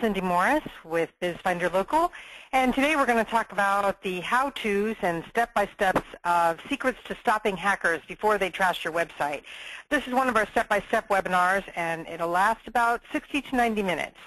Cindy Morris with BizFinder Local, and today we're going to talk about the how-tos and step-by-steps of secrets to stopping hackers before they trash your website. This is one of our step-by-step webinars, and it'll last about 60 to 90 minutes.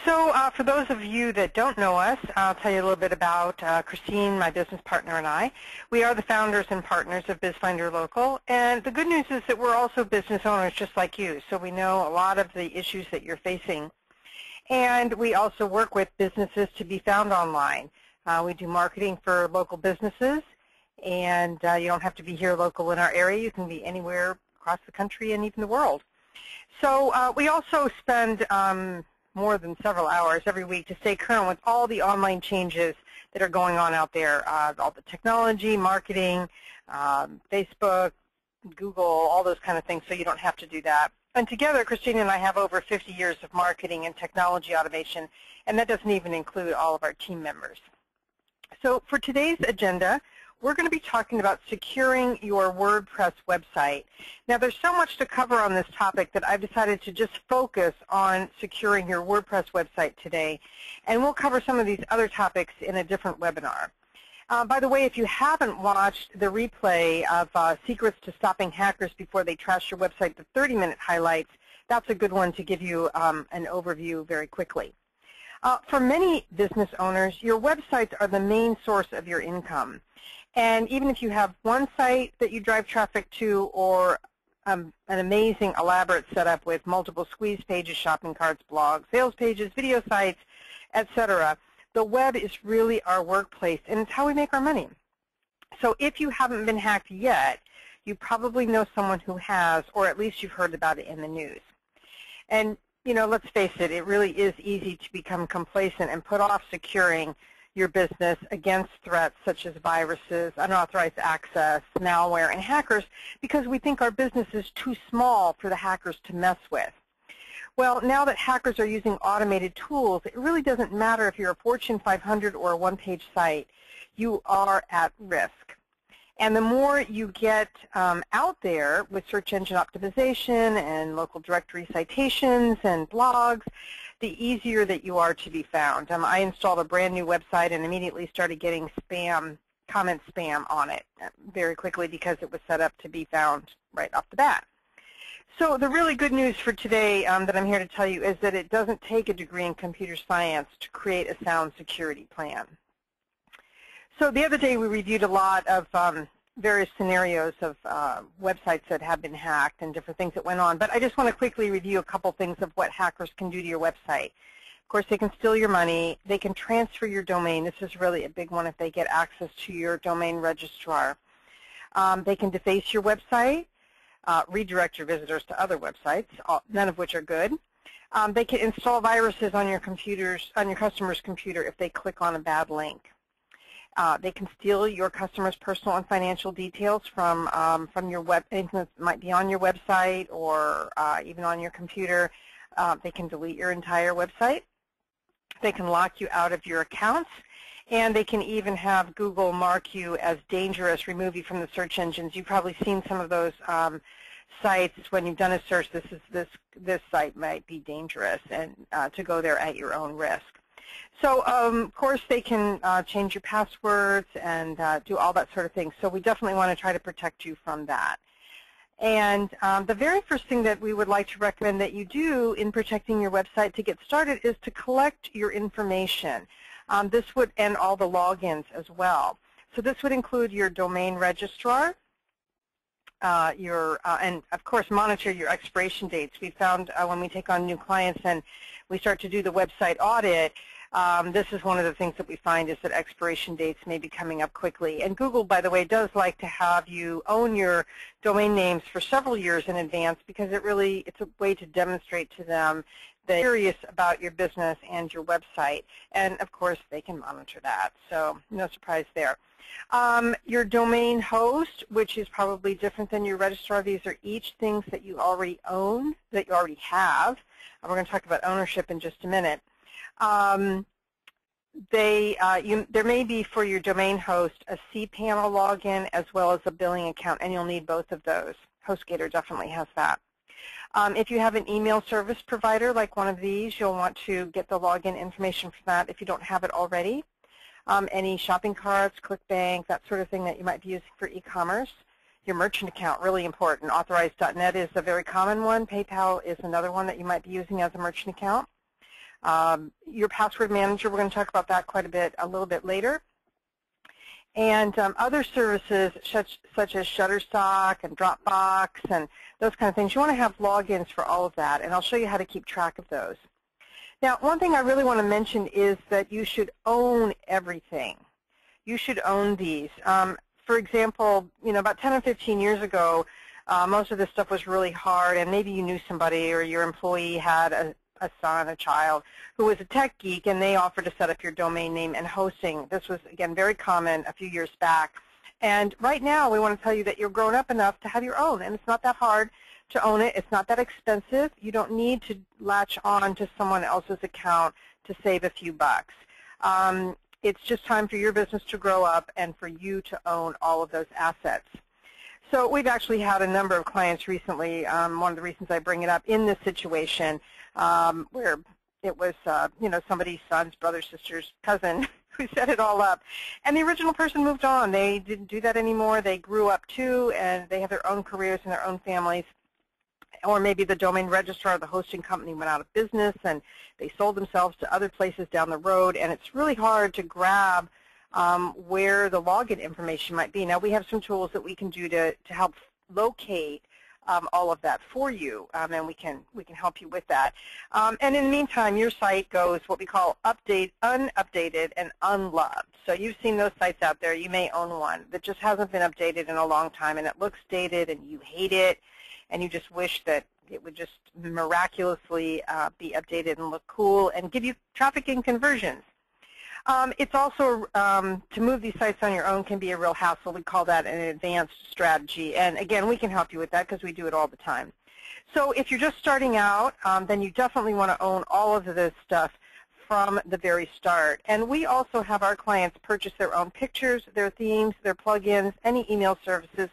So for those of you that don't know us, I'll tell you a little bit about Christine, my business partner, and I. We are the founders and partners of BizFinder Local, and the good news is that we're also business owners just like you, so we know a lot of the issues that you're facing. And we also work with businesses to be found online. We do marketing for local businesses, and you don't have to be here local in our area. You can be anywhere across the country and even the world. So we also spend more than several hours every week to stay current with all the online changes that are going on out there, all the technology, marketing, Facebook, Google, all those kind of things, so you don't have to do that. And together, Christine and I have over 50 years of marketing and technology automation, and that doesn't even include all of our team members. So for today's agenda, we're going to be talking about securing your WordPress website. Now, there's so much to cover on this topic that I've decided to just focus on securing your WordPress website today, and we'll cover some of these other topics in a different webinar. By the way, if you haven't watched the replay of Secrets to Stopping Hackers Before They Trash Your Website, the 30-minute highlights, that's a good one to give you an overview very quickly. For many business owners, your websites are the main source of your income. And even if you have one site that you drive traffic to, or an amazing elaborate setup with multiple squeeze pages, shopping carts, blogs, sales pages, video sites, etc., the web is really our workplace, and it's how we make our money. So if you haven't been hacked yet, you probably know someone who has, or at least you've heard about it in the news. And, you know, let's face it, it really is easy to become complacent and put off securing your business against threats such as viruses, unauthorized access, malware, and hackers because we think our business is too small for the hackers to mess with. Well, now that hackers are using automated tools, it really doesn't matter if you're a Fortune 500 or a one-page site. You are at risk. And the more you get out there with search engine optimization and local directory citations and blogs, the easier that you are to be found. I installed a brand new website and immediately started getting spam, comment spam on it very quickly because it was set up to be found right off the bat. So the really good news for today that I'm here to tell you is that it doesn't take a degree in computer science to create a sound security plan. So the other day we reviewed a lot of various scenarios of websites that have been hacked and different things that went on. But I just want to quickly review a couple things of what hackers can do to your website. Of course, they can steal your money. They can transfer your domain. This is really a big one if they get access to your domain registrar. They can deface your website, redirect your visitors to other websites, none of which are good. They can install viruses on your computers, on your customer's computer if they click on a bad link. They can steal your customer's personal and financial details from your web, anything that might be on your website or even on your computer. They can delete your entire website. They can lock you out of your accounts, and they can even have Google mark you as dangerous, remove you from the search engines. You've probably seen some of those sites when you've done a search. This site might be dangerous, and to go there at your own risk. So, of course, they can change your passwords and do all that sort of thing. So we definitely want to try to protect you from that. And the very first thing that we would like to recommend that you do in protecting your website to get started is to collect your information. This would end all the logins as well. So this would include your domain registrar, and of course monitor your expiration dates. We found when we take on new clients and we start to do the website audit, this is one of the things that we find is that expiration dates may be coming up quickly. And Google, by the way, does like to have you own your domain names for several years in advance because it's a way to demonstrate to them that you're serious about your business and your website. And of course, they can monitor that. So no surprise there. Your domain host, which is probably different than your registrar, these are each things that you already own, that you already have. We're going to talk about ownership in just a minute. There may be for your domain host a cPanel login as well as a billing account, and you'll need both of those. HostGator definitely has that. If you have an email service provider like one of these, you'll want to get the login information for that if you don't have it already. Any shopping carts, ClickBank, that sort of thing that you might be using for e-commerce. Your merchant account, really important. Authorized.net is a very common one. PayPal is another one that you might be using as a merchant account. Your password manager, we're going to talk about that quite a little bit later. And other services such as Shutterstock and Dropbox and those kind of things, you want to have logins for all of that, and I'll show you how to keep track of those. Now, one thing I really want to mention is that you should own everything. You should own these. For example, about 10 or 15 years ago, most of this stuff was really hard, and maybe you knew somebody or your employee had a son, a child, who was a tech geek, and they offered to set up your domain name and hosting. This was, again, very common a few years back. And right now, we want to tell you that you're grown up enough to have your own, and it's not that hard to own it. It's not that expensive. You don't need to latch on to someone else's account to save a few bucks. It's just time for your business to grow up and for you to own all of those assets. So we've actually had a number of clients recently, one of the reasons I bring it up, in this situation where it was somebody's son's brother, sister's cousin who set it all up. And the original person moved on. They didn't do that anymore. They grew up too, and they have their own careers and their own families. Or maybe the domain registrar, the hosting company, went out of business and they sold themselves to other places down the road, and it's really hard to grab where the login information might be. Now, we have some tools that we can do to help locate all of that for you, and we can help you with that. And in the meantime, your site goes what we call unupdated and unloved. So you've seen those sites out there. You may own one that just hasn't been updated in a long time, and it looks dated, and you hate it, and you just wish that it would just miraculously be updated and look cool and give you traffic and conversions. It's also, to move these sites on your own can be a real hassle. We call that an advanced strategy. And again, we can help you with that because we do it all the time. So if you're just starting out, then you definitely want to own all of this stuff from the very start. And we also have our clients purchase their own pictures, their themes, their plugins, any email services,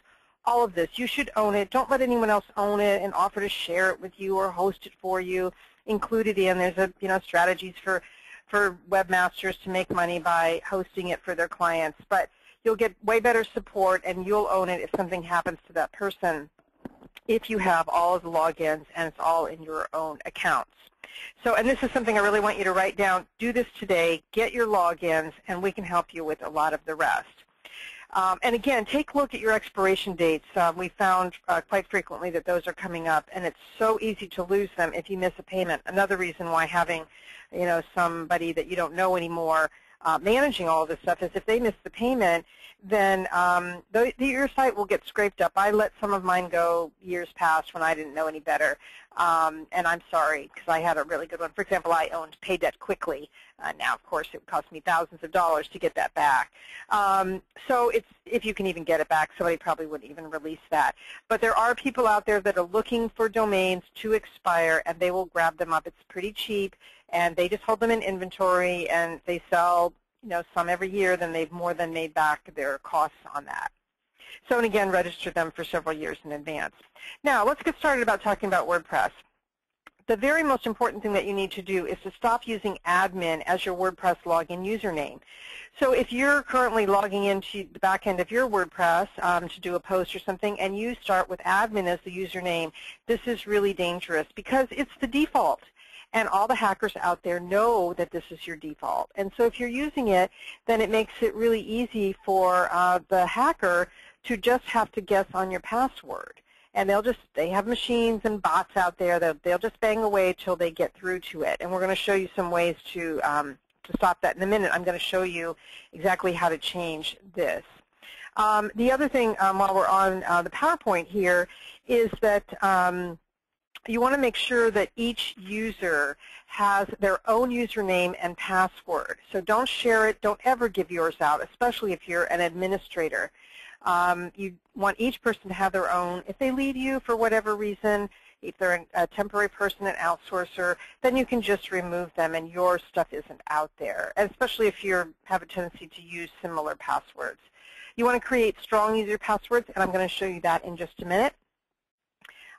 all of this. You should own it. Don't let anyone else own it and offer to share it with you or host it for you. Include it in. There's strategies for webmasters to make money by hosting it for their clients. But you'll get way better support, and you'll own it if something happens to that person if you have all of the logins and it's all in your own accounts. So, and this is something I really want you to write down. Do this today. Get your logins, and we can help you with a lot of the rest. And again, take a look at your expiration dates. We found quite frequently that those are coming up, and it's so easy to lose them if you miss a payment. Another reason why having, somebody that you don't know anymore managing all of this stuff is if they miss the payment, then your site will get scraped up. I let some of mine go years past when I didn't know any better, and I'm sorry because I had a really good one. For example, I owned Pay Debt Quickly. Now, of course, it would cost me thousands of dollars to get that back. So if you can even get it back, somebody probably wouldn't even release that. But there are people out there that are looking for domains to expire, and they will grab them up. It's pretty cheap, and they just hold them in inventory, and they sell some every year. Then they've more than made back their costs on that. So, and again, register them for several years in advance. Now, let's get started about talking about WordPress. The very most important thing that you need to do is to stop using admin as your WordPress login username. So if you're currently logging into the back end of your WordPress to do a post or something, and you start with admin as the username, this is really dangerous because it's the default. And all the hackers out there know that this is your default. And so if you're using it, then it makes it really easy for the hacker to just have to guess on your password. And they have machines and bots out there that they'll just bang away till they get through to it. And we're going to show you some ways to stop that in a minute. I'm going to show you exactly how to change this. The other thing while we're on the PowerPoint here is that you want to make sure that each user has their own username and password. So don't share it. Don't ever give yours out, especially if you're an administrator. You want each person to have their own. If they leave you for whatever reason, if they're a temporary person, an outsourcer, then you can just remove them and your stuff isn't out there, and especially if you have a tendency to use similar passwords. You want to create strong user passwords, and I'm going to show you that in just a minute.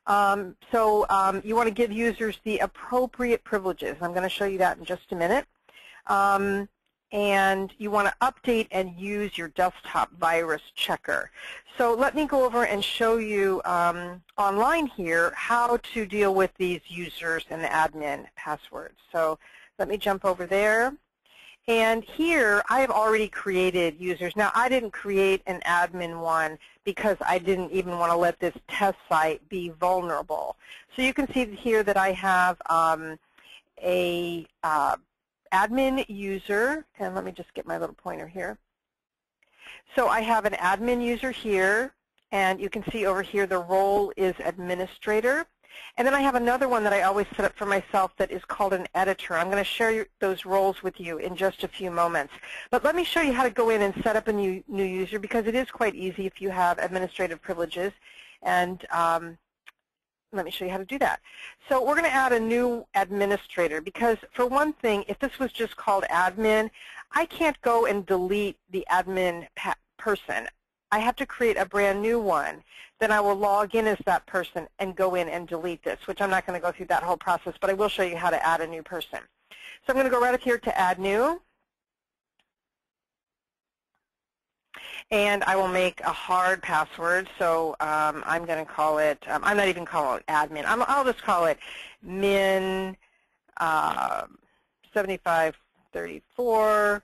You want to give users the appropriate privileges. I'm going to show you that in just a minute. And you want to update and use your desktop virus checker. So let me go over and show you online here how to deal with these users and the admin passwords. So let me jump over there. And here I have already created users. Now I didn't create an admin one because I didn't even want to let this test site be vulnerable. So you can see here that I have a admin user, and let me just get my little pointer here. So I have an admin user here, and you can see over here the role is administrator. And then I have another one that I always set up for myself that is called an editor. I'm going to share those roles with you in just a few moments. But let me show you how to go in and set up a new user, because it is quite easy if you have administrative privileges. And let me show you how to do that. So we're going to add a new administrator, because for one thing, if this was just called admin, I can't go and delete the admin person. I have to create a brand new one. Then I will log in as that person and go in and delete this, which I'm not going to go through that whole process, but I will show you how to add a new person. So I'm going to go right up here to Add New. And I will make a hard password, so I'm going to call it, I'm not even calling it admin. I'll just call it min 7534,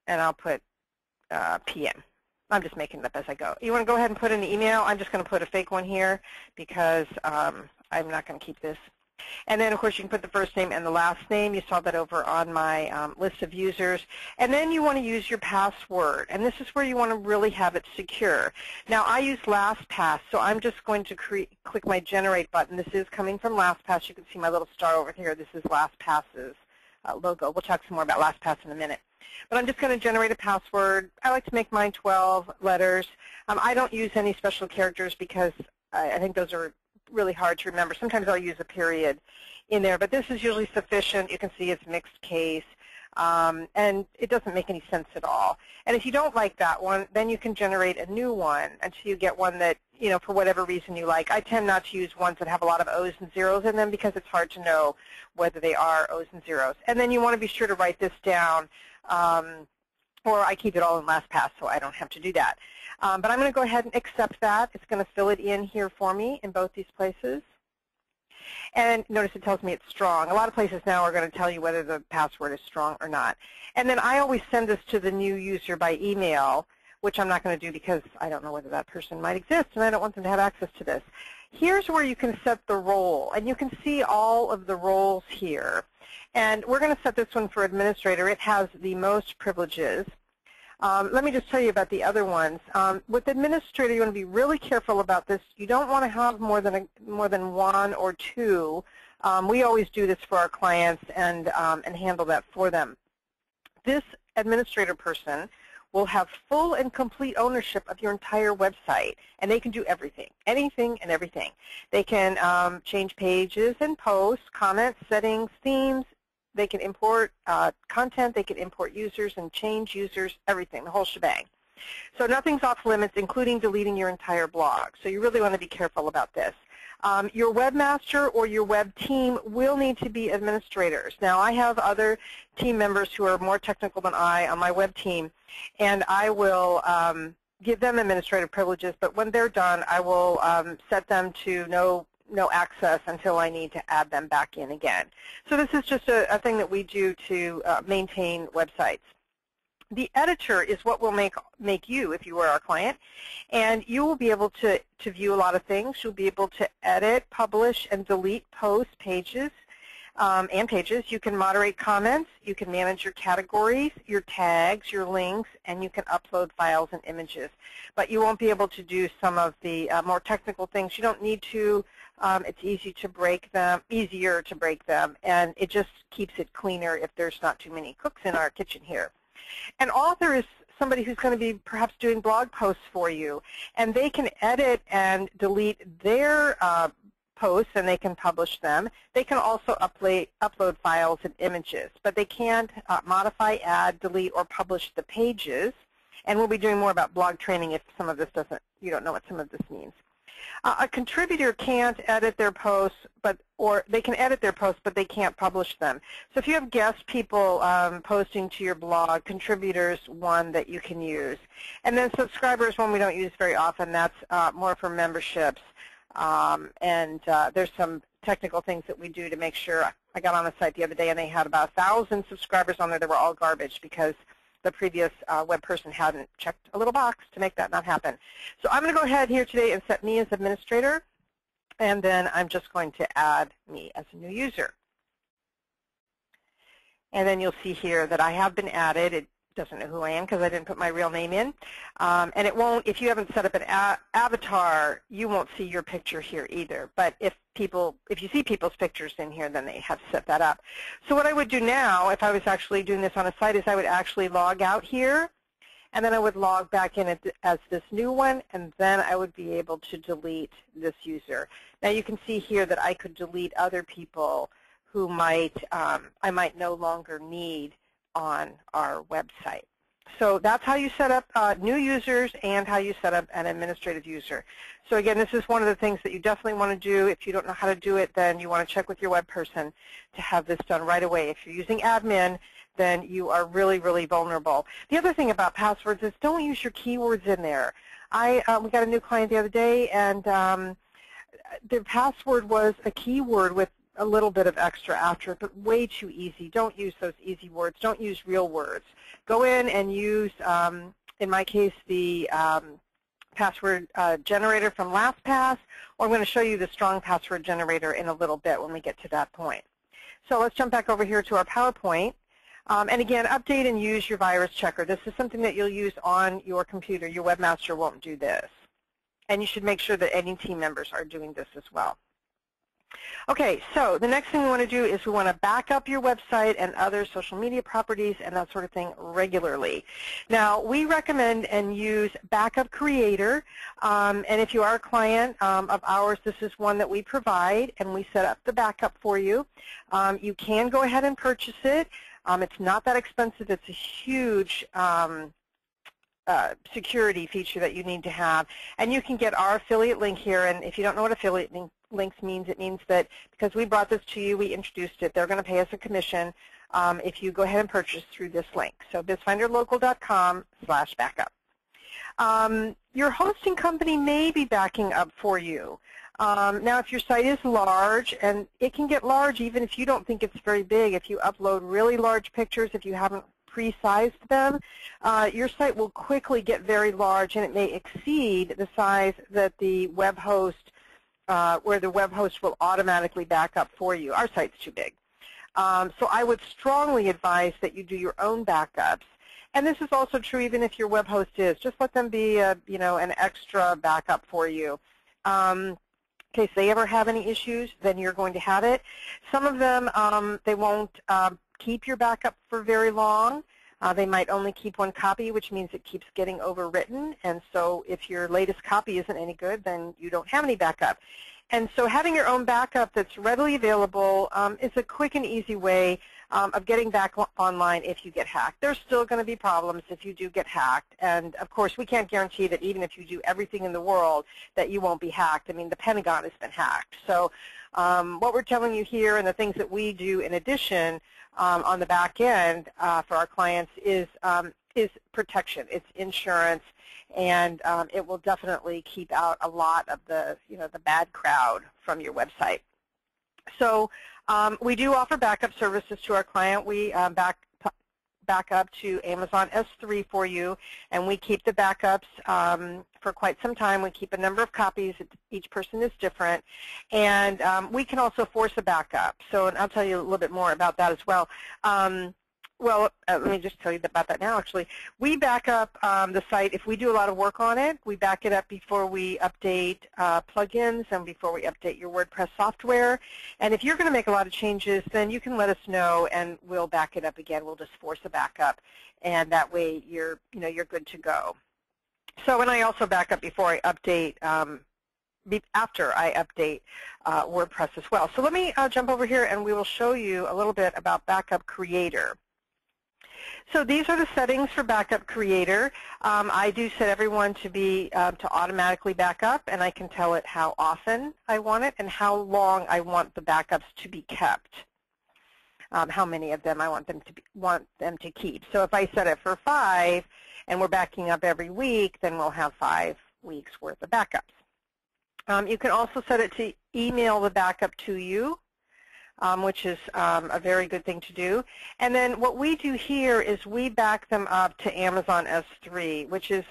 and I'll put PM. I'm just making it up as I go. You want to go ahead and put in the email? I'm just going to put a fake one here because I'm not going to keep this. And then, of course, you can put the first name and the last name. You saw that over on my list of users. And then you want to use your password. And this is where you want to really have it secure. Now, I use LastPass, so I'm just going to click my Generate button. This is coming from LastPass. You can see my little star over here. This is LastPass's logo. We'll talk some more about LastPass in a minute. But I'm just going to generate a password. I like to make mine 12 letters. I don't use any special characters because I think those are really hard to remember. Sometimes I'll use a period in there, but this is usually sufficient. You can see it's mixed case, and it doesn't make any sense at all. And if you don't like that one, then you can generate a new one until you get one that, you know, for whatever reason you like. I tend not to use ones that have a lot of O's and zeros in them because it's hard to know whether they are O's and zeros. And then you want to be sure to write this down, or I keep it all in LastPass so I don't have to do that. But I'm going to go ahead and accept that. It's going to fill it in here for me in both these places. And notice it tells me it's strong. A lot of places now are going to tell you whether the password is strong or not. And then I always send this to the new user by email, which I'm not going to do because I don't know whether that person might exist, and I don't want them to have access to this. Here's where you can set the role, and you can see all of the roles here. And we're going to set this one for administrator. It has the most privileges. Let me just tell you about the other ones. With administrator, you want to be really careful about this. You don't want to have more than one or two. We always do this for our clients and handle that for them. This administrator person will have full and complete ownership of your entire website, and they can do everything, anything and everything. They can change pages and posts, comments, settings, themes. They can import content, they can import users and change users, everything, the whole shebang. So nothing's off limits, including deleting your entire blog. So you really want to be careful about this. Your webmaster or your web team will need to be administrators. Now, I have other team members who are more technical than I on my web team, and I will give them administrative privileges, but when they're done, I will set them to no access until I need to add them back in again. So this is just a thing that we do to maintain websites. The editor is what will make you, if you were our client, and you will be able to view a lot of things. You'll be able to edit, publish, and delete posts, pages, and pages. You can moderate comments. You can manage your categories, your tags, your links, and you can upload files and images. But you won't be able to do some of the more technical things. You don't need to. It's easier to break them, and it just keeps it cleaner if there's not too many cooks in our kitchen here. An author is somebody who's going to be perhaps doing blog posts for you, and they can edit and delete their posts, and they can publish them. They can also upload files and images, but they can't modify, add, delete, or publish the pages. And we'll be doing more about blog training if some of this you don't know what some of this means. A contributor can't edit their posts, or they can edit their posts, but they can't publish them. So if you have guest people posting to your blog, contributors, one that you can use. And then subscribers, one we don't use very often. That's more for memberships. There's some technical things that we do to make sure. I got on the site the other day, and they had about 1,000 subscribers on there that were all garbage because the previous web person hadn't checked a little box to make that not happen. So I'm going to go ahead here today and set me as administrator, and then I'm just going to add me as a new user. And then you'll see here that I have been added. It doesn't know who I am because I didn't put my real name in. And it won't, if you haven't set up an avatar, you won't see your picture here either. But if you see people's pictures in here, then they have set that up. So what I would do now, if I was actually doing this on a site, is I would actually log out here, and then I would log back in as this new one, and then I would be able to delete this user. Now you can see here that I could delete other people who I might no longer need on our website. So that's how you set up new users and how you set up an administrative user. So again, this is one of the things that you definitely want to do. If you don't know how to do it, then you want to check with your web person to have this done right away. If you're using admin, then you are really, really vulnerable. The other thing about passwords is don't use your keywords in there. We got a new client the other day, and their password was a keyword with a little bit of extra after it, but way too easy. Don't use those easy words. Don't use real words. Go in and use, in my case, the password generator from LastPass, or I'm going to show you the strong password generator in a little bit when we get to that point. So let's jump back over here to our PowerPoint. And again, update and use your virus checker. This is something that you'll use on your computer. Your webmaster won't do this. And you should make sure that any team members are doing this as well. Okay, so the next thing we want to do is we want to back up your website and other social media properties and that sort of thing regularly. Now, we recommend and use Backup Creator, and if you are a client of ours, this is one that we provide, and we set up the backup for you. You can go ahead and purchase it. It's not that expensive. It's a huge security feature that you need to have, and you can get our affiliate link here. And if you don't know what affiliate links means, it means that because we brought this to you, we introduced it, they're going to pay us a commission if you go ahead and purchase through this link. So bizfinderlocal.com/backup. Your hosting company may be backing up for you. Now, if your site is large, and it can get large even if you don't think it's very big, if you upload really large pictures, if you haven't pre-sized them, your site will quickly get very large, and it may exceed the size that the web host, where the web host will automatically back up for you. Our site's too big. So I would strongly advise that you do your own backups. And this is also true even if your web host is. Just let them be an extra backup for you. In case they ever have any issues, then you're going to have it. Some of them, they won't keep your backup for very long. They might only keep one copy, which means it keeps getting overwritten. And so if your latest copy isn't any good, then you don't have any backup. And so having your own backup that's readily available is a quick and easy way of getting back online if you get hacked. There's still going to be problems if you do get hacked. And, of course, we can't guarantee that even if you do everything in the world that you won't be hacked. I mean, the Pentagon has been hacked. So what we're telling you here and the things that we do in addition on the back end for our clients is protection. It's insurance, and it will definitely keep out a lot of the bad crowd from your website. So we do offer backup services to our client. We back up to Amazon S3 for you, and we keep the backups for quite some time. We keep a number of copies. Each person is different, and we can also force a backup. So, and I'll tell you a little bit more about that as well. Let me just tell you about that now, actually. We back up the site. If we do a lot of work on it, we back it up before we update plugins and before we update your WordPress software. And if you're going to make a lot of changes, then you can let us know, and we'll back it up again. We'll just force a backup, and that way you're good to go. So, and I also back up before I update, after I update WordPress as well. So let me jump over here, and we will show you a little bit about Backup Creator. So these are the settings for Backup Creator. I do set everyone to automatically back up, and I can tell it how often I want it and how long I want the backups to be kept. How many of them I want them to keep. So if I set it for 5 and we're backing up every week, then we'll have 5 weeks worth of backups. You can also set it to email the backup to you, which is a very good thing to do. And then what we do here is we back them up to Amazon S3, which is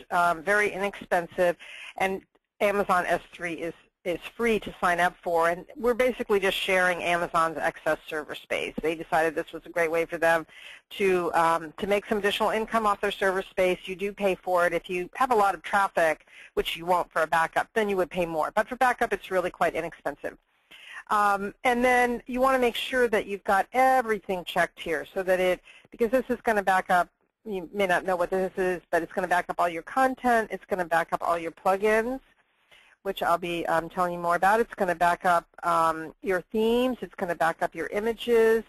very inexpensive, and Amazon S3 is free to sign up for, and we're basically just sharing Amazon's excess server space. They decided this was a great way for them to make some additional income off their server space. You do pay for it. If you have a lot of traffic, which you won't for a backup, then you would pay more. But for backup, it's really quite inexpensive. And then you want to make sure that you've got everything checked here so that because this is going to back up, you may not know what this is, but it's going to back up all your content. It's going to back up all your plugins, which I'll be telling you more about. It's going to back up your themes. It's going to back up your images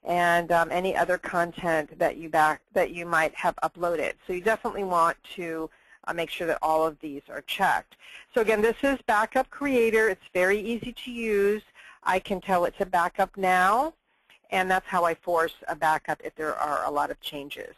and any other content that you might have uploaded. So you definitely want to make sure that all of these are checked. So again, this is Backup Creator. It's very easy to use. I can tell it to back up now, and that's how I force a backup if there are a lot of changes.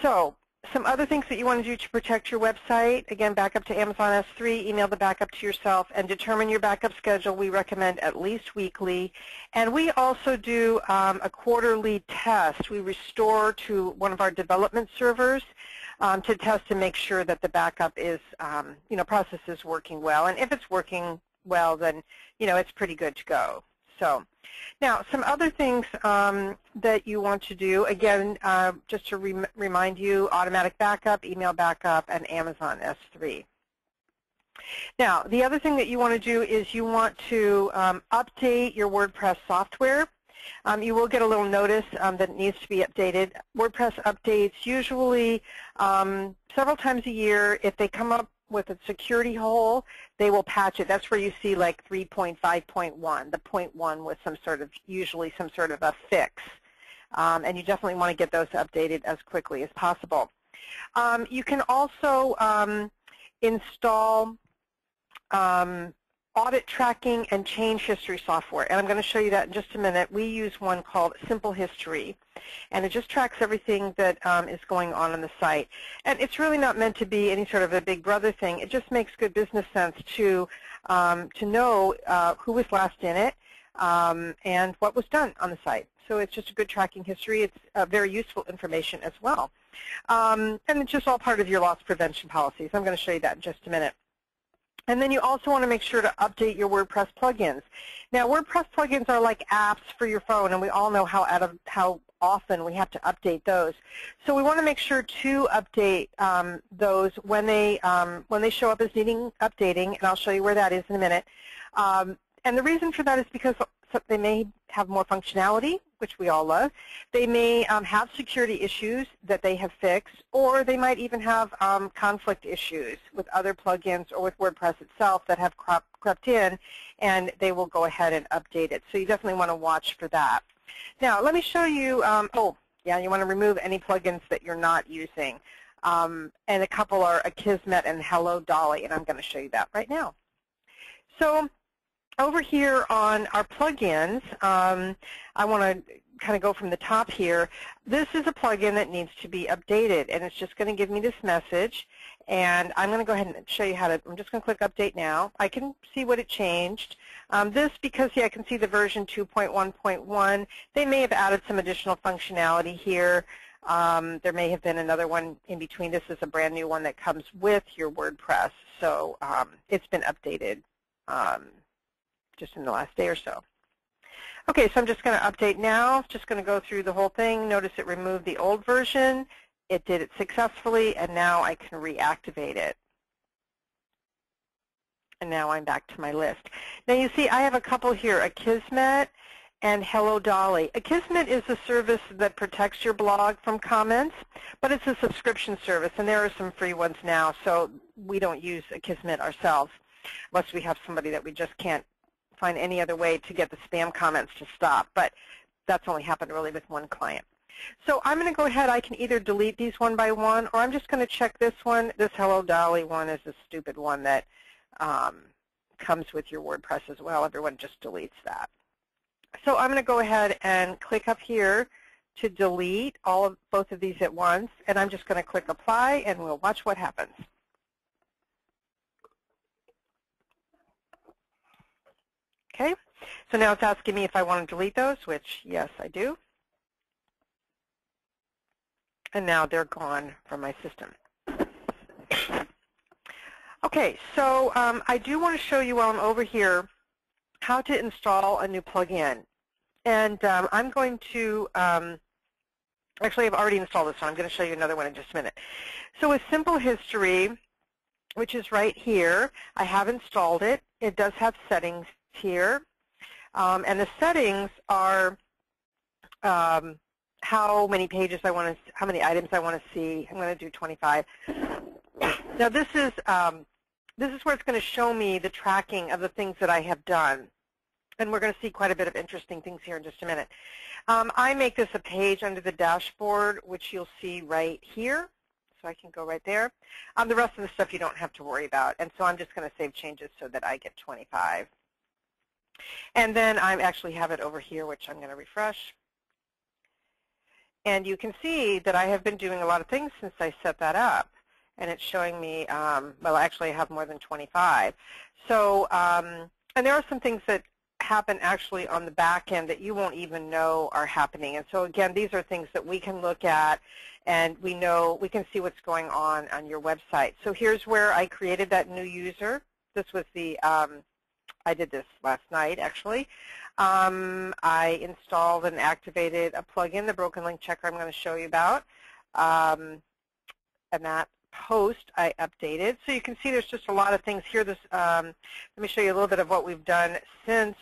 So some other things that you want to do to protect your website, again, back up to Amazon S3, email the backup to yourself, and determine your backup schedule. We recommend at least weekly. And we also do a quarterly test. We restore to one of our development servers to test to make sure that the backup is, process is working well. And if it's working well, then, it's pretty good to go. So now, some other things that you want to do, again, just to remind you, automatic backup, email backup, and Amazon S3. Now, the other thing that you want to do is you want to update your WordPress software. You will get a little notice that it needs to be updated. WordPress updates usually several times a year. If they come up with a security hole, they will patch it. That's where you see like 3.5.1, the 0.1 with usually some sort of a fix. And you definitely want to get those updated as quickly as possible. You can also install audit tracking and change history software, and I'm going to show you that in just a minute. We use one called Simple History, and it just tracks everything that is going on the site. And it's really not meant to be any sort of a big brother thing. It just makes good business sense to know who was last in it and what was done on the site. So it's just a good tracking history. It's very useful information as well. And it's just all part of your loss prevention policies. I'm going to show you that in just a minute. And then you also want to make sure to update your WordPress plugins. Now, WordPress plugins are like apps for your phone, and we all know how often we have to update those. So we want to make sure to update those when they show up as needing updating, and I'll show you where that is in a minute. And the reason for that is because they may have more functionality, which we all love. They may have security issues that they have fixed, or they might even have conflict issues with other plugins or with WordPress itself that have crept in, and they will go ahead and update it. So you definitely want to watch for that. Now, let me show you, you want to remove any plugins that you're not using. And a couple are Akismet and Hello Dolly, and I'm going to show you that right now. So over here on our plugins, I want to kind of go from the top here. This is a plugin that needs to be updated, and it's just going to give me this message. And I'm going to go ahead and show you how to, I'm just going to click Update Now. I can see what it changed. Because I can see the version 2.1.1, they may have added some additional functionality here. There may have been another one in between. This is a brand new one that comes with your WordPress. So it's been updated just in the last day or so. Okay, so I'm just going to update now. Just going to go through the whole thing. Notice it removed the old version. It did it successfully, and now I can reactivate it. And now I'm back to my list. Now you see I have a couple here, Akismet and Hello Dolly. Akismet is a service that protects your blog from comments, but it's a subscription service, and there are some free ones now, so we don't use Akismet ourselves unless we have somebody that we just can't find any other way to get the spam comments to stop. But that's only happened really with one client. So I'm going to go ahead. I can either delete these one by one, or I'm just going to check this one. This Hello Dolly one is a stupid one that comes with your WordPress as well. Everyone just deletes that. So I'm going to go ahead and click up here to delete both of these at once, and I'm just going to click Apply, and we'll watch what happens. Okay, so now it's asking me if I want to delete those, which yes, I do. And now they're gone from my system. Okay, so I do want to show you while I'm over here how to install a new plugin. And I'm going to, actually I've already installed this one. I'm going to show you another one in just a minute. So with Simple History, which is right here, I have installed it. It does have settings here. And the settings are how many pages I want to, how many items I want to see. I'm going to do 25. Now this is where it's going to show me the tracking of the things that I have done. And we're going to see quite a bit of interesting things here in just a minute. I make this a page under the dashboard, which you'll see right here. So I can go right there. The rest of the stuff you don't have to worry about. And so I'm just going to save changes so that I get 25. And then I actually have it over here, which I'm going to refresh. And you can see that I have been doing a lot of things since I set that up. And it's showing me, well, actually I have more than 25. So, and there are some things that happen actually on the back end that you won't even know are happening. And so again, these are things that we can look at, and we can see what's going on your website. So here's where I created that new user. This was the, I did this last night actually. I installed and activated a plugin, the Broken Link Checker I'm going to show you about. And that post I updated. So you can see there's just a lot of things here. This, let me show you a little bit of what we've done since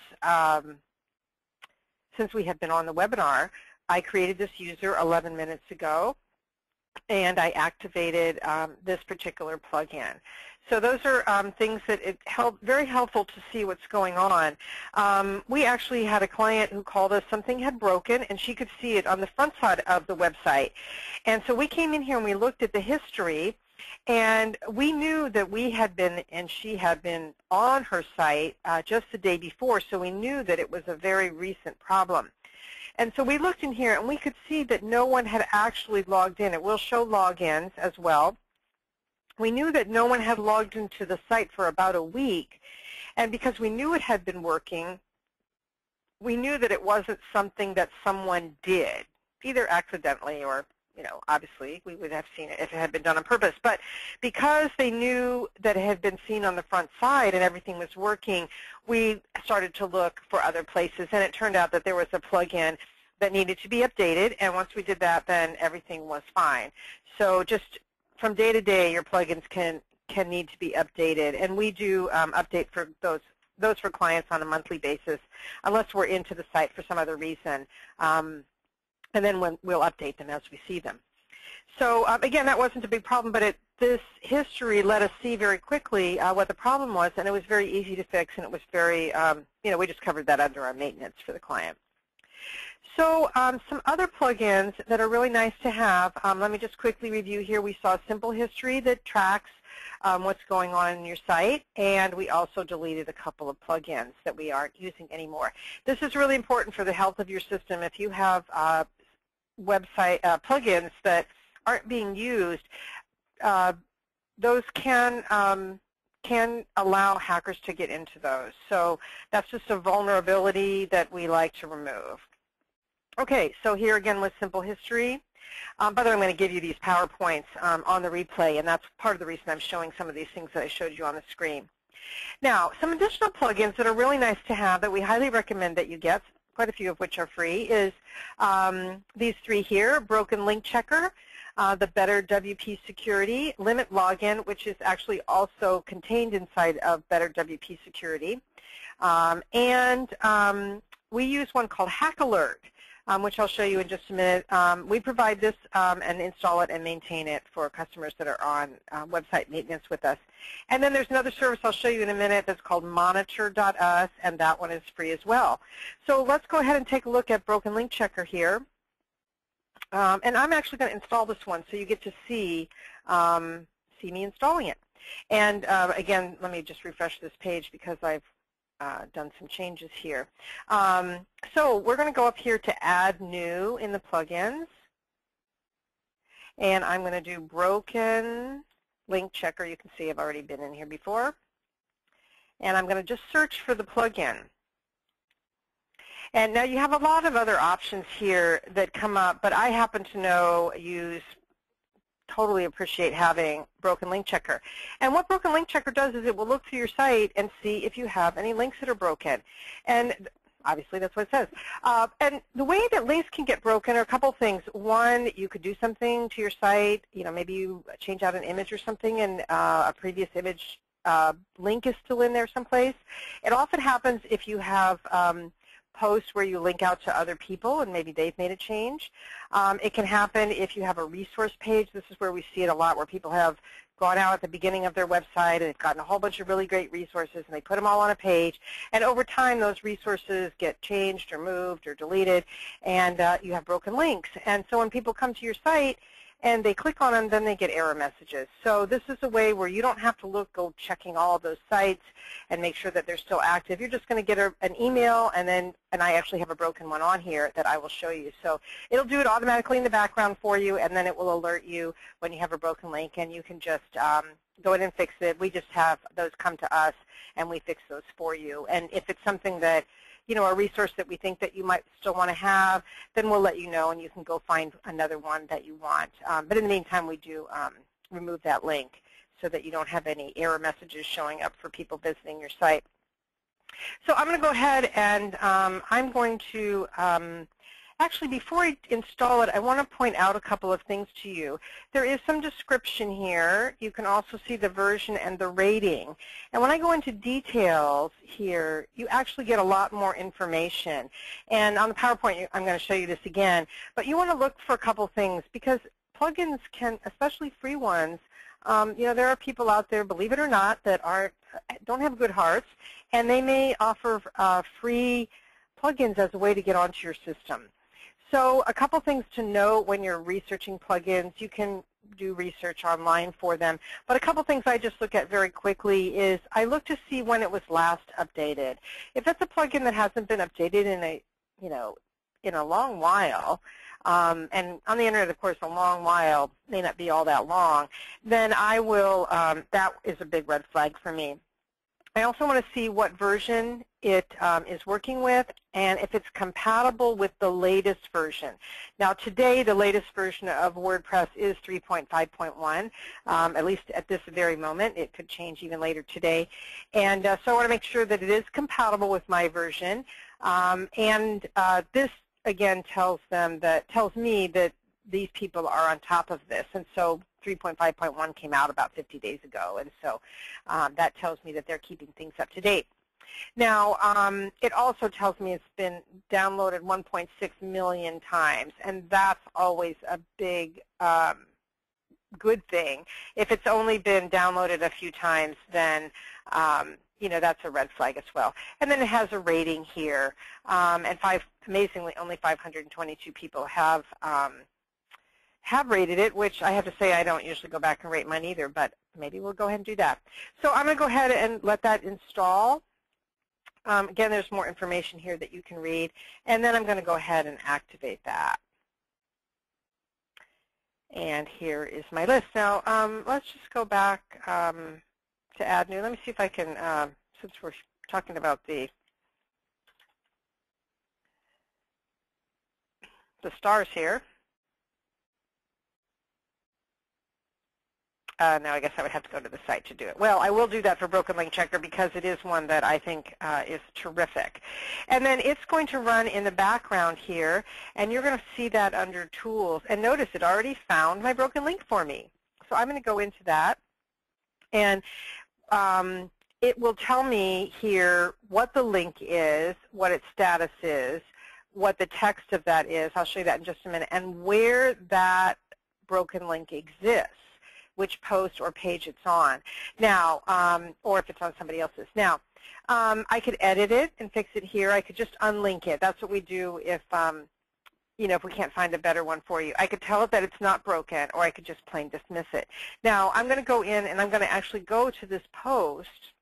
we have been on the webinar. I created this user 11 minutes ago, and I activated this particular plugin. So those are things that it very helpful to see what's going on. We actually had a client who called us. Something had broken, and she could see it on the front side of the website. And so we came in here and we looked at the history, and we knew that we had been, and she had been on her site just the day before, so we knew that it was a very recent problem. And so we looked in here, and we could see that no one had actually logged in. It will show logins as well. We knew that no one had logged into the site for about a week, and because we knew it had been working, we knew that it wasn't something that someone did, either accidentally or, you know, obviously we would have seen it if it had been done on purpose. But because they knew that it had been seen on the front side and everything was working, we started to look for other places, and it turned out that there was a plugin that needed to be updated, and once we did that, then everything was fine. So just from day to day, your plugins can need to be updated, and we do update for those for clients on a monthly basis, unless we're into the site for some other reason, and then we'll update them as we see them. So again, that wasn't a big problem, but this history let us see very quickly what the problem was, and it was very easy to fix, and it was very, you know, we just covered that under our maintenance for the client. So some other plugins that are really nice to have, let me just quickly review here. We saw Simple History that tracks what's going on in your site, and we also deleted a couple of plugins that we aren't using anymore. This is really important for the health of your system. If you have website plugins that aren't being used, those can allow hackers to get into those. So that's just a vulnerability that we like to remove. Okay, so here again with Simple History. By the way, I'm going to give you these PowerPoints on the replay, and that's part of the reason I'm showing some of these things that I showed you on the screen. Now, some additional plugins that are really nice to have that we highly recommend that you get, quite a few of which are free, is these three here: Broken Link Checker, the Better WP Security, Limit Login, which is actually also contained inside of Better WP Security, and we use one called Hack Alert. which I'll show you in just a minute. We provide this and install it and maintain it for customers that are on website maintenance with us. And then there's another service I'll show you in a minute that's called monitor.us, and that one is free as well. So let's go ahead and take a look at Broken Link Checker here. And I'm actually going to install this one so you get to see me installing it. And again, let me just refresh this page because I've done some changes here. So we're going to go up here to Add New in the plugins. And I'm going to do Broken Link Checker. You can see I've already been in here before. And I'm going to just search for the plugin. And now you have a lot of other options here that come up, but I happen to totally appreciate having Broken Link Checker. And what Broken Link Checker does is it will look through your site and see if you have any links that are broken. And obviously that's what it says. And the way that links can get broken are a couple things. One, you could do something to your site, maybe you change out an image or something and a previous image link is still in there someplace. It often happens if you have posts where you link out to other people and maybe they've made a change. It can happen if you have a resource page. This is where we see it a lot, where people have gone out at the beginning of their website and they've gotten a whole bunch of really great resources and they put them all on a page, and over time those resources get changed or moved or deleted, and you have broken links. And so when people come to your site and they click on them, then they get error messages. So this is a way where you don't have to go checking all of those sites and make sure that they're still active. You're just going to get an email, and I actually have a broken one on here that I will show you. So it'll do it automatically in the background for you, and then it will alert you when you have a broken link, and you can just go in and fix it. We just have those come to us, and we fix those for you. And if it's something that a resource that we think that you might still want to have, then we'll let you know, and you can go find another one that you want. But in the meantime, we do remove that link so that you don't have any error messages showing up for people visiting your site. So I'm going to go ahead and I'm going to actually, before I install it, I want to point out a couple of things to you. There is some description here. You can also see the version and the rating. And when I go into details here, you actually get a lot more information. And on the PowerPoint, I'm going to show you this again. But you want to look for a couple things, because plugins can, especially free ones, there are people out there, believe it or not, that don't have good hearts, and they may offer free plugins as a way to get onto your system. So a couple things to know when you're researching plugins. You can do research online for them, but a couple things I just look at very quickly is I look to see when it was last updated. If it's a plugin that hasn't been updated in a long while, and on the internet, of course, a long while may not be all that long, then I will, that is a big red flag for me. I also want to see what version it is working with, and if it's compatible with the latest version. Now today, the latest version of WordPress is 3.5.1, at least at this very moment. It could change even later today. And so I want to make sure that it is compatible with my version. This, again, tells me that these people are on top of this. And so 3.5.1 came out about 50 days ago, and so that tells me that they're keeping things up to date. Now, it also tells me it's been downloaded 1.6 million times, and that's always a big good thing. If it's only been downloaded a few times, then that's a red flag as well. And then it has a rating here, and amazingly, only 522 people have rated it, which I have to say I don't usually go back and rate mine either, but maybe we'll go ahead and do that. So I'm going to go ahead and let that install. Again, there's more information here that you can read, and then I'm going to go ahead and activate that. And here is my list. Now, let's just go back to Add New. Let me see if I can, since we're talking about the stars here. Now I guess I would have to go to the site to do it. Well, I will do that for Broken Link Checker because it is one that I think is terrific. And then it's going to run in the background here, and you're going to see that under Tools. And notice it already found my broken link for me. So I'm going to go into that, and it will tell me here what the link is, what its status is, what the text of that is. I'll show you that in just a minute, and where that broken link exists, which post or page it's on. Now, or if it's on somebody else's. Now, I could edit it and fix it here. I could just unlink it. That's what we do if, you know, if we can't find a better one for you. I could tell it that it's not broken, or I could just plain dismiss it. Now, I'm going to go in and I'm going to actually go to this post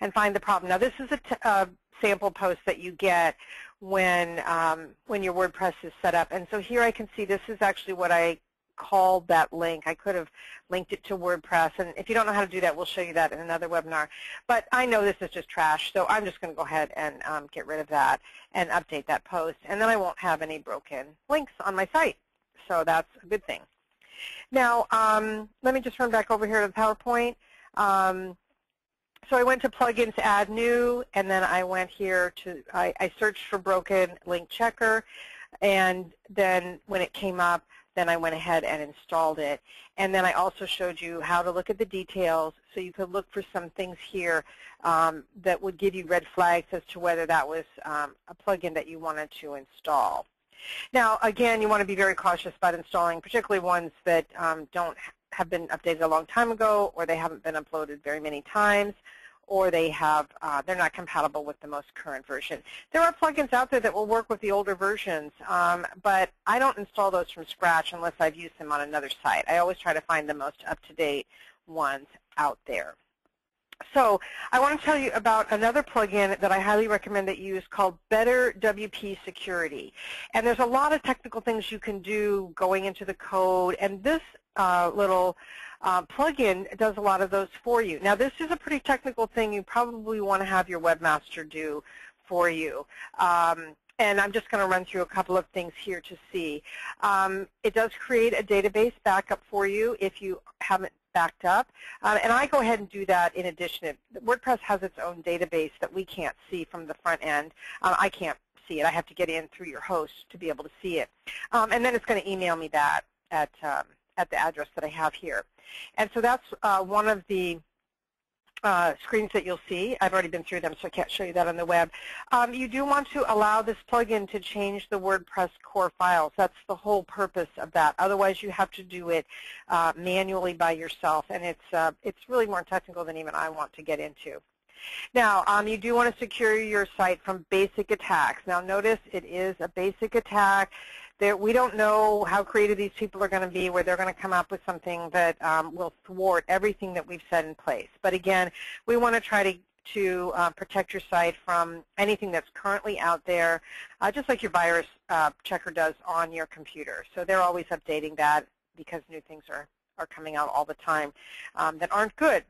and find the problem. Now, this is a sample post that you get when your WordPress is set up. And so here I can see this is actually what I called that link. I could have linked it to WordPress, and if you don't know how to do that, we'll show you that in another webinar. But I know this is just trash, so I'm just going to go ahead and get rid of that and update that post, and then I won't have any broken links on my site. So that's a good thing. Now, let me just run back over here to the PowerPoint. So I went to Plugins, Add New, and then I went here to, I searched for Broken Link Checker, and then when it came up, then I went ahead and installed it. And then I also showed you how to look at the details, so you could look for some things here that would give you red flags as to whether that was a plugin that you wanted to install. Now, again, you want to be very cautious about installing, particularly ones that don't have been updated a long time ago, or they haven't been uploaded very many times, or they have, they're not compatible with the most current version. There are plugins out there that will work with the older versions, but I don't install those from scratch unless I've used them on another site. I always try to find the most up-to-date ones out there. So I want to tell you about another plugin that I highly recommend that you use called Better WP Security. And there's a lot of technical things you can do going into the code, and this little plugin does a lot of those for you. Now, this is a pretty technical thing you probably want to have your webmaster do for you. And I'm just going to run through a couple of things here to see. It does create a database backup for you if you haven't backed up. And I go ahead and do that in addition. WordPress has its own database that we can't see from the front end. I can't see it. I have to get in through your host to be able to see it. And then it's going to email me that at the address that I have here. And so that's one of the screens that you'll see. I've already been through them, so I can't show you that on the web. You do want to allow this plugin to change the WordPress core files. That's the whole purpose of that. Otherwise, you have to do it manually by yourself, and it's really more technical than even I want to get into. Now, you do want to secure your site from basic attacks. Now, notice it is a basic attack. We don't know how creative these people are going to be, where they're going to come up with something that will thwart everything that we've set in place. But again, we want to try to protect your site from anything that's currently out there, just like your virus checker does on your computer. So they're always updating that because new things are coming out all the time that aren't good.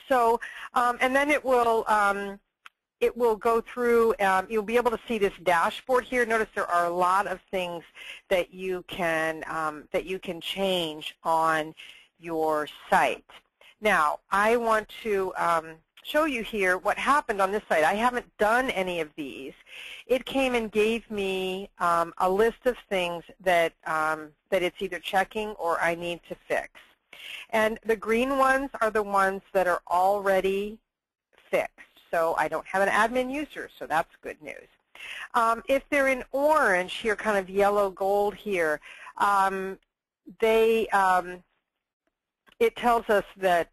So, and then it will go through, you'll be able to see this dashboard here. Notice there are a lot of things that you can change on your site. Now, I want to show you here what happened on this site. I haven't done any of these. It came and gave me a list of things that it's either checking or I need to fix. And the green ones are the ones that are already fixed. So I don't have an admin user, so that's good news. If they're in orange here, kind of yellow gold here, it tells us that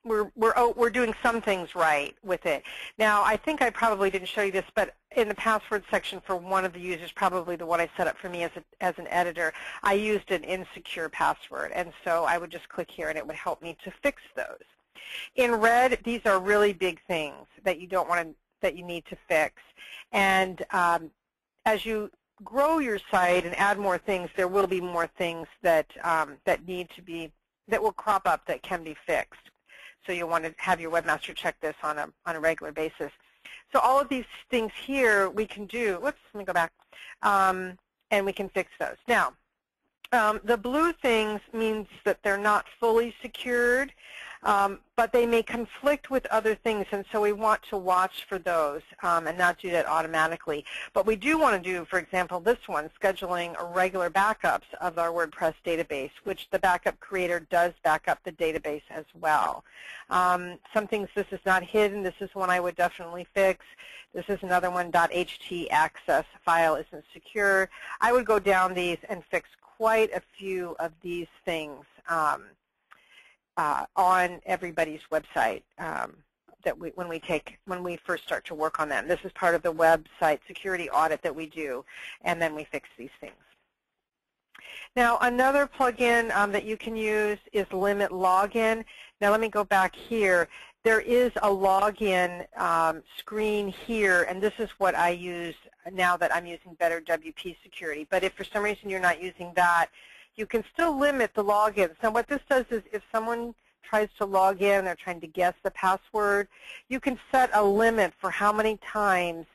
we're doing some things right with it. Now, I think I probably didn't show you this, but in the password section for one of the users, probably the one I set up for me as an editor, I used an insecure password, and so I would just click here and it would help me to fix those. In red, these are really big things that you need to fix. And as you grow your site and add more things, there will be more things that will crop up that can be fixed. So you'll want to have your webmaster check this on a regular basis. So all of these things here we can do. Whoops, let me go back. And we can fix those. Now, the blue things means that they're not fully secured. but they may conflict with other things, and so we want to watch for those and not do that automatically. But we do want to do, for example, this one, scheduling regular backups of our WordPress database, which the backup creator does back up the database as well. Some things, this is not hidden. This is one I would definitely fix. This is another one, .ht access file isn't secure. I would go down these and fix quite a few of these things on everybody's website that when we first start to work on them. This is part of the website security audit that we do, and then we fix these things. Now, another plugin that you can use is Limit Login. Now, let me go back here. There is a login screen here, and this is what I use now that I'm using Better WP Security. But if for some reason you're not using that, you can still limit the logins. Now, what this does is if someone tries to log in, they're trying to guess the password, you can set a limit for how many times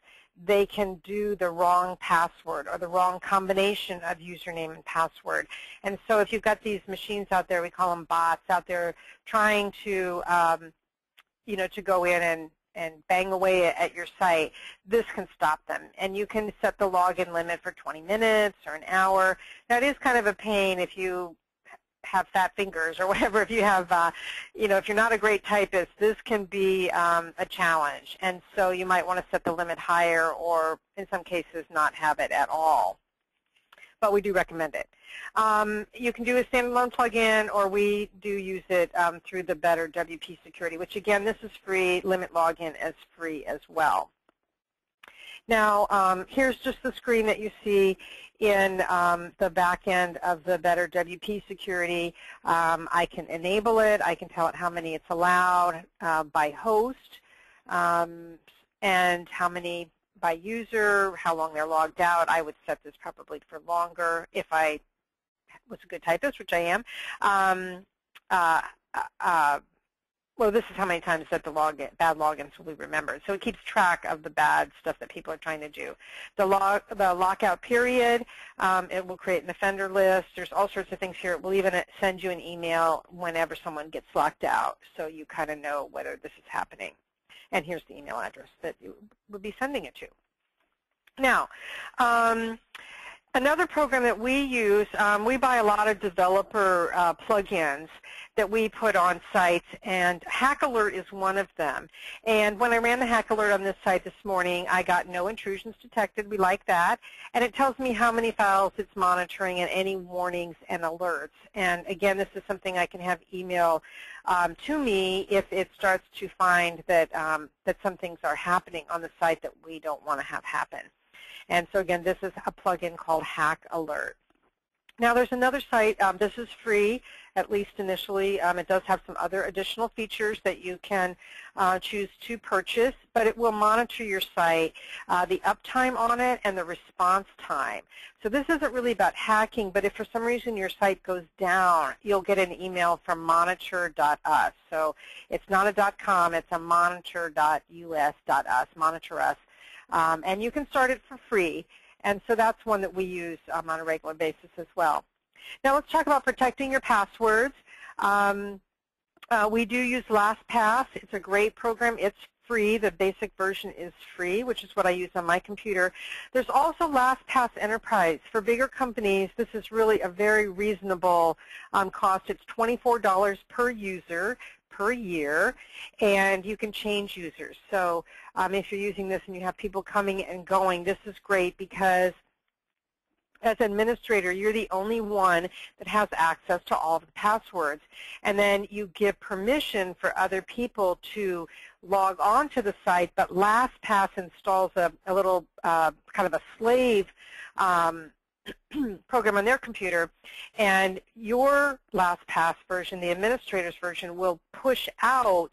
they can do the wrong password or the wrong combination of username and password. And so if you've got these machines out there, we call them bots, out there trying to, to go in and bang away at your site, this can stop them. And you can set the login limit for 20 minutes or an hour. Now, it is kind of a pain if you have fat fingers or whatever. If you have, if you're not a great typist, this can be a challenge. And so you might want to set the limit higher or, in some cases, not have it at all. But we do recommend it. You can do a standalone plugin, or we do use it through the Better WP Security, which, again, this is free. Limit Login is free as well. Now, here's just the screen that you see in the back end of the Better WP Security. I can enable it. I can tell it how many it's allowed by host and how many by user, how long they're logged out. I would set this probably for longer if I was a good typist, which I am. Well, this is how many times that the bad logins will be remembered. So it keeps track of the bad stuff that people are trying to do. The lockout period, it will create an offender list. There's all sorts of things here. It will even send you an email whenever someone gets locked out, so you kind of know whether this is happening. And here's the email address that you would be sending it to. Now, another program that we use, we buy a lot of developer plugins that we put on sites, and Hack Alert is one of them. And when I ran the Hack Alert on this site this morning, I got no intrusions detected. We like that. And it tells me how many files it's monitoring and any warnings and alerts. And again, this is something I can have email to me if it starts to find that, that some things are happening on the site that we don't want to have happen. And so again, this is a plugin called Hack Alert. Now, there's another site. This is free, at least initially. It does have some other additional features that you can choose to purchase, but it will monitor your site, the uptime on it, and the response time. So this isn't really about hacking, but if for some reason your site goes down, you'll get an email from monitor.us. So it's not a .com, it's a monitor.us.us, monitor us. And you can start it for free. And so that's one that we use on a regular basis as well. Now let's talk about protecting your passwords. We do use LastPass. It's a great program. It's free. The basic version is free, which is what I use on my computer. There's also LastPass Enterprise. For bigger companies, this is really a very reasonable cost. It's $24 per user per year, and you can change users. So if you're using this and you have people coming and going, this is great because as an administrator, you're the only one that has access to all of the passwords. And then you give permission for other people to log on to the site, but LastPass installs a little kind of a slave program on their computer, and your LastPass version, the administrator's version, will push out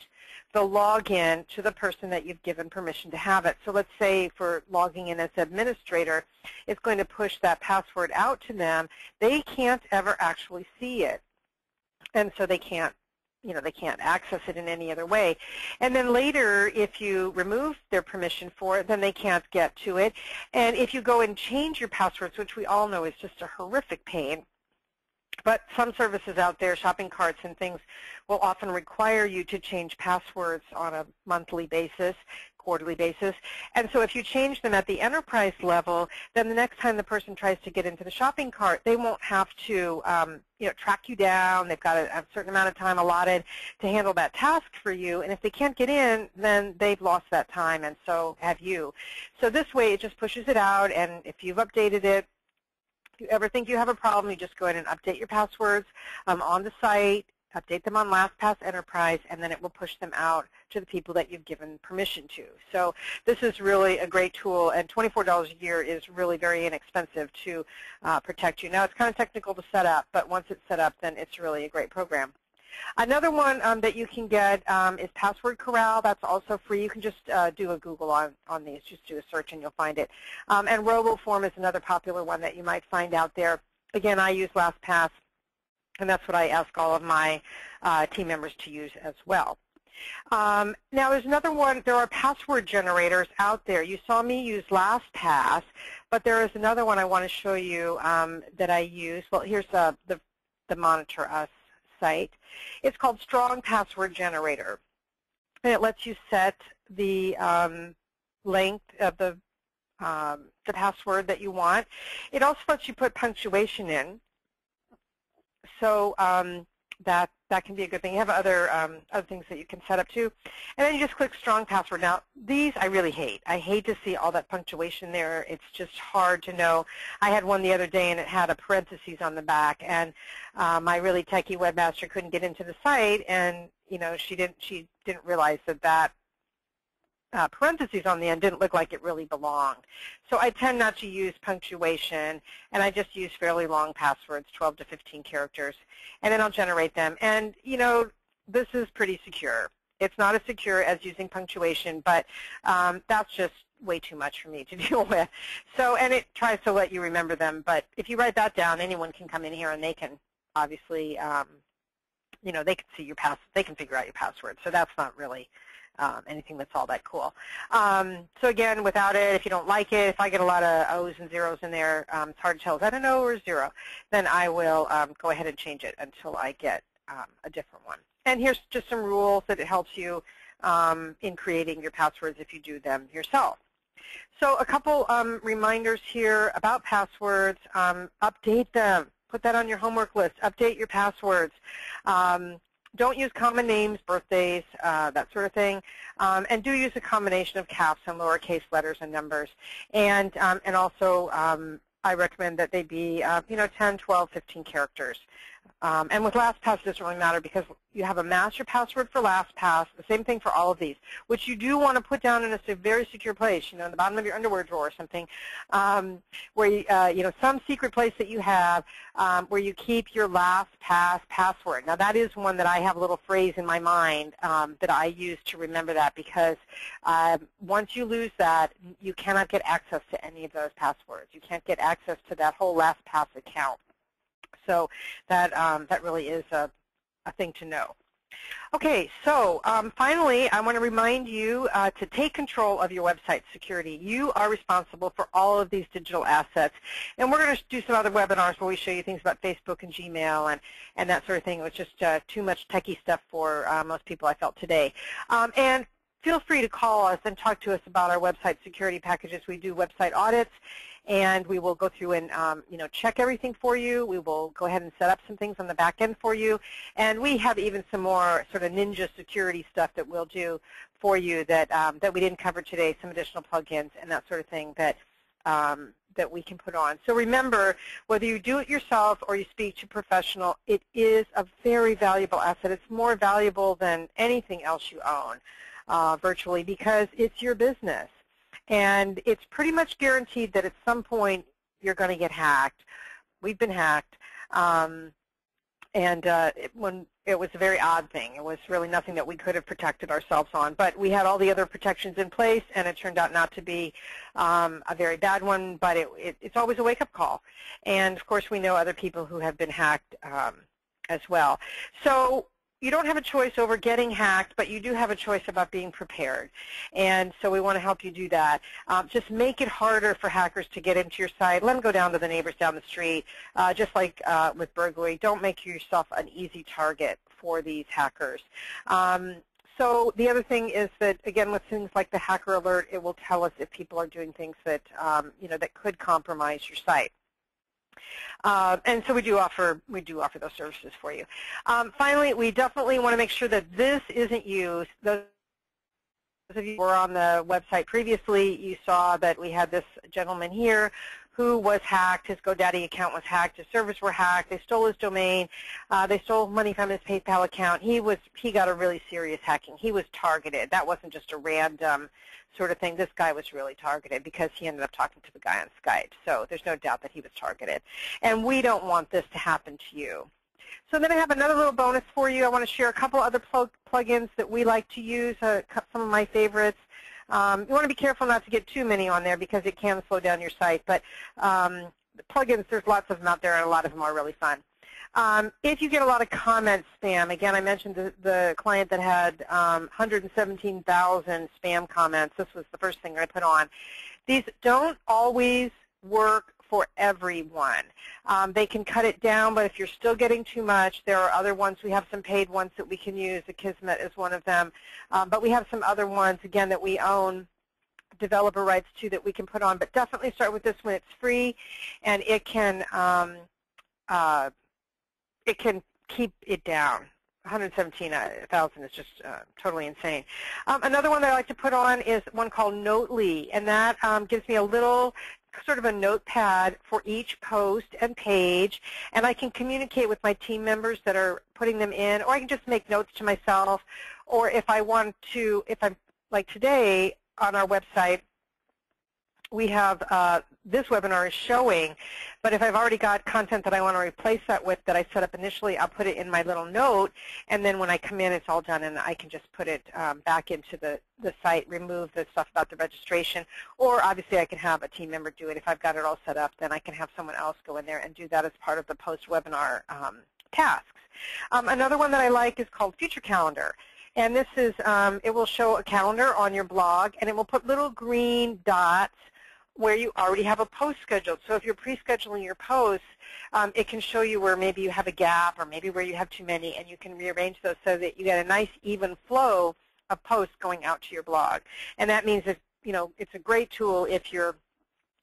the login to the person that you've given permission to have it. So let's say for logging in as administrator, it's going to push that password out to them. They can't ever actually see it, and so they can't access it in any other way. And then later, if you remove their permission for it, then they can't get to it. And if you go and change your passwords, which we all know is just a horrific pain, But some services out there, shopping carts and things, will often require you to change passwords on a monthly basis, quarterly basis. And so if you change them at the enterprise level, then the next time the person tries to get into the shopping cart, they won't have to track you down. They've got a certain amount of time allotted to handle that task for you. And if they can't get in, then they've lost that time, and so have you. So this way, it just pushes it out, and if you've updated it, if you ever think you have a problem, you just go ahead and update your passwords on the site, update them on LastPass Enterprise, and then it will push them out to the people that you've given permission to. So this is really a great tool, and $24 a year is really very inexpensive to protect you. Now, it's kind of technical to set up, but once it's set up, then it's really a great program. Another one that you can get is Password Corral. That's also free. You can just do a Google on these. Just do a search and you'll find it. And RoboForm is another popular one that you might find out there. Again, I use LastPass, and that's what I ask all of my team members to use as well. Now, there's another one. There are password generators out there. You saw me use LastPass, but there is another one I want to show you that I use. Well, here's the Monitor Us site. It's called Strong Password Generator, and it lets you set the length of the password that you want. It also lets you put punctuation in, so that can be a good thing. You have other things that you can set up too. And then you just click Strong Password. Now, these I really hate. I hate to see all that punctuation there. It's just hard to know. I had one the other day, and it had a parentheses on the back, and my really techie webmaster couldn't get into the site, and she didn't realize that parentheses on the end didn't look like it really belonged. So I tend not to use punctuation, and I just use fairly long passwords, 12 to 15 characters, and then I'll generate them. And, this is pretty secure. It's not as secure as using punctuation, but that's just way too much for me to deal with. So, and it tries to let you remember them, but if you write that down, anyone can come in here and they can obviously, they can see they can figure out your password. So that's not really anything that's all that cool. So again, without it, if you don't like it, if I get a lot of O's and zeros in there, it's hard to tell, is that an O or a zero? Then I will go ahead and change it until I get a different one. And here's just some rules that it helps you in creating your passwords if you do them yourself. So a couple reminders here about passwords. Update them. Put that on your homework list. Update your passwords. Don't use common names, birthdays, that sort of thing, and do use a combination of caps and lowercase letters and numbers. And also, I recommend that they be 10, 12, 15 characters. And with LastPass, it doesn't really matter because you have a master password for LastPass, the same thing for all of these, which you do want to put down in a very secure place, in the bottom of your underwear drawer or something, where some secret place that you have where you keep your LastPass password. Now, that is one that I have a little phrase in my mind that I use to remember that, because once you lose that, you cannot get access to any of those passwords. You can't get access to that whole LastPass account. So that really is a thing to know. Okay, so finally, I want to remind you to take control of your website security. You are responsible for all of these digital assets. And we're going to do some other webinars where we show you things about Facebook and Gmail and that sort of thing. It was just too much techie stuff for most people, I felt, today. And feel free to call us and talk to us about our website security packages. We do website audits, and we will go through and check everything for you. We will go ahead and set up some things on the back end for you, and we have even some more sort of ninja security stuff that we'll do for you that we didn't cover today. Some additional plugins and that sort of thing that that we can put on. So remember, whether you do it yourself or you speak to a professional, it is a very valuable asset. It's more valuable than anything else you own. Virtually, because it's your business. And it's pretty much guaranteed that at some point you're going to get hacked. We've been hacked. When it was a very odd thing. It was really nothing that we could have protected ourselves on. But we had all the other protections in place, and it turned out not to be a very bad one, but it's always a wake-up call. And, of course, we know other people who have been hacked as well. So you don't have a choice over getting hacked, but you do have a choice about being prepared. And so we want to help you do that. Just make it harder for hackers to get into your site. Let them go down to the neighbors down the street. Just like with burglary, don't make yourself an easy target for these hackers. So the other thing is that, again, with things like the hacker alert, it will tell us if people are doing things that, that could compromise your site. And so we do offer those services for you. Finally, we definitely want to make sure that this isn't used. Those of you who were on the website previously, you saw that we had this gentleman here who was hacked. His GoDaddy account was hacked. His servers were hacked. They stole his domain. They stole money from his PayPal account. He got a really serious hacking. He was targeted. That wasn't just a random sort of thing. This guy was really targeted because he ended up talking to the guy on Skype. So there's no doubt that he was targeted. And we don't want this to happen to you. So then I have another little bonus for you. I want to share a couple other plugins that we like to use, some of my favorites. You want to be careful not to get too many on there because it can slow down your site. But the plugins, there's lots of them out there, and a lot of them are really fun. If you get a lot of comment spam, again, I mentioned the client that had 117,000 spam comments. This was the first thing I put on. These don't always work for everyone. They can cut it down, but if you're still getting too much, there are other ones. We have some paid ones that we can use. The Kismet is one of them. But we have some other ones, again, that we own developer rights to that we can put on. But definitely start with this one. It's free, and it can keep it down. 117,000 is just totally insane. Another one that I like to put on is one called Notely, and that gives me a little sort of a notepad for each post and page, and I can communicate with my team members that are putting them in, or I can just make notes to myself, or if I want to, if I'm like today on our website, we have this webinar is showing, but if I've already got content that I want to replace that with that I set up initially, I'll put it in my little note, and then when I come in, it's all done, and I can just put it back into the site, remove the stuff about the registration, or obviously I can have a team member do it. If I've got it all set up, then I can have someone else go in there and do that as part of the post-webinar tasks. Another one that I like is called Future Calendar. And this is, it will show a calendar on your blog, and it will put little green dots where you already have a post scheduled. So if you're pre-scheduling your posts, it can show you where maybe you have a gap or maybe where you have too many, and you can rearrange those so that you get a nice even flow of posts going out to your blog. And that means that, it's a great tool if you're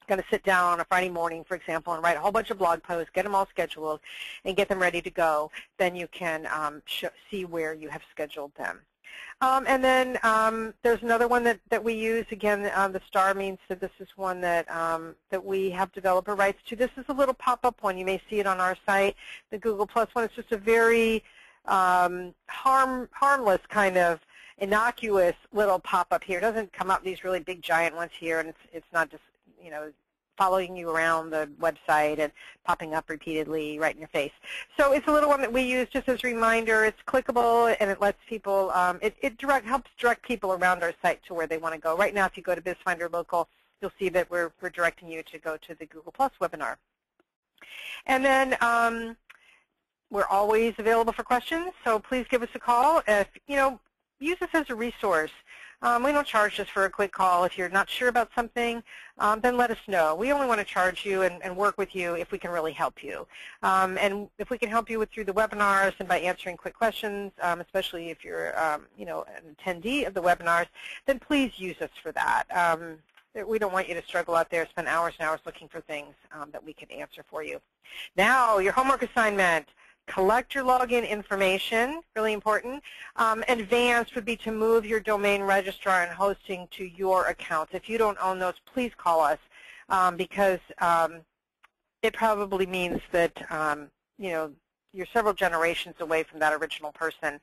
going to sit down on a Friday morning, for example, and write a whole bunch of blog posts, get them all scheduled, and get them ready to go. Then you can see where you have scheduled them. And then there's another one that we use. Again, the star means that this is one that that we have developer rights to. This is a little pop-up one. You may see it on our site. The Google Plus one, it's just a very harmless kind of innocuous little pop-up here. It doesn't come up these really big giant ones here, and it's not just following you around the website and popping up repeatedly right in your face. So it's a little one that we use just as a reminder. It's clickable, and it lets people, it helps direct people around our site to where they want to go. Right now, if you go to BizFinder Local, you'll see that we're directing you to go to the Google Plus webinar. And then we're always available for questions, so please give us a call. If, use this as a resource. We don't charge just for a quick call. If you're not sure about something, then let us know. We only want to charge you and work with you if we can really help you. And if we can help you through the webinars and by answering quick questions, especially if you're an attendee of the webinars, then please use us for that. We don't want you to struggle out there, spend hours and hours looking for things that we can answer for you. Now, your homework assignment. Collect your login information, really important. Advanced would be to move your domain registrar and hosting to your accounts. If you don't own those, please call us because it probably means that you're several generations away from that original person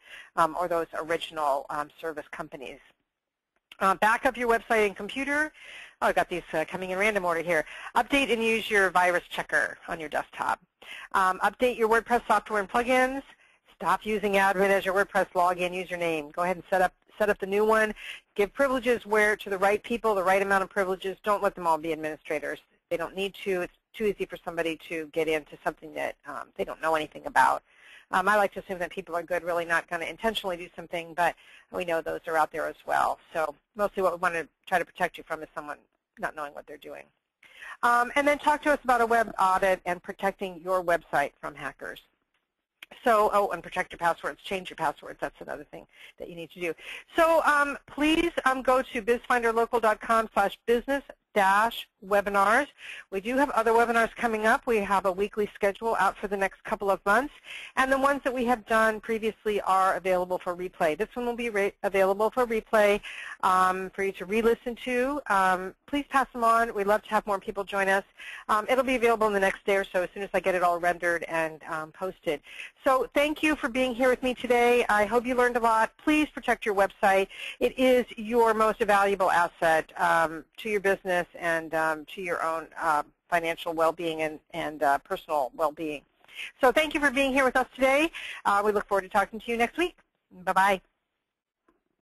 or those original service companies. Back up your website and computer. Oh, I got these coming in random order here. Update and use your virus checker on your desktop. Update your WordPress software and plugins. Stop using admin as your WordPress login username. Go ahead and set up the new one. Give privileges to the right people, the right amount of privileges. Don't let them all be administrators. They don't need to. It's too easy for somebody to get into something that they don't know anything about. I like to assume that people are good, really not going to intentionally do something, but we know those are out there as well. So mostly what we want to try to protect you from is someone not knowing what they're doing. And then talk to us about a web audit and protecting your website from hackers. So, oh, and protect your passwords, change your passwords. That's another thing that you need to do. So please go to bizfinderlocal.com/business-webinars. We do have other webinars coming up. We have a weekly schedule out for the next couple of months. And the ones that we have done previously are available for replay. This one will be available for replay for you to re-listen to. Please pass them on. We'd love to have more people join us. It'll be available in the next day or so as soon as I get it all rendered and posted. So thank you for being here with me today. I hope you learned a lot. Please protect your website. It is your most valuable asset to your business and to your own financial well-being and personal well-being. So thank you for being here with us today. We look forward to talking to you next week. Bye-bye.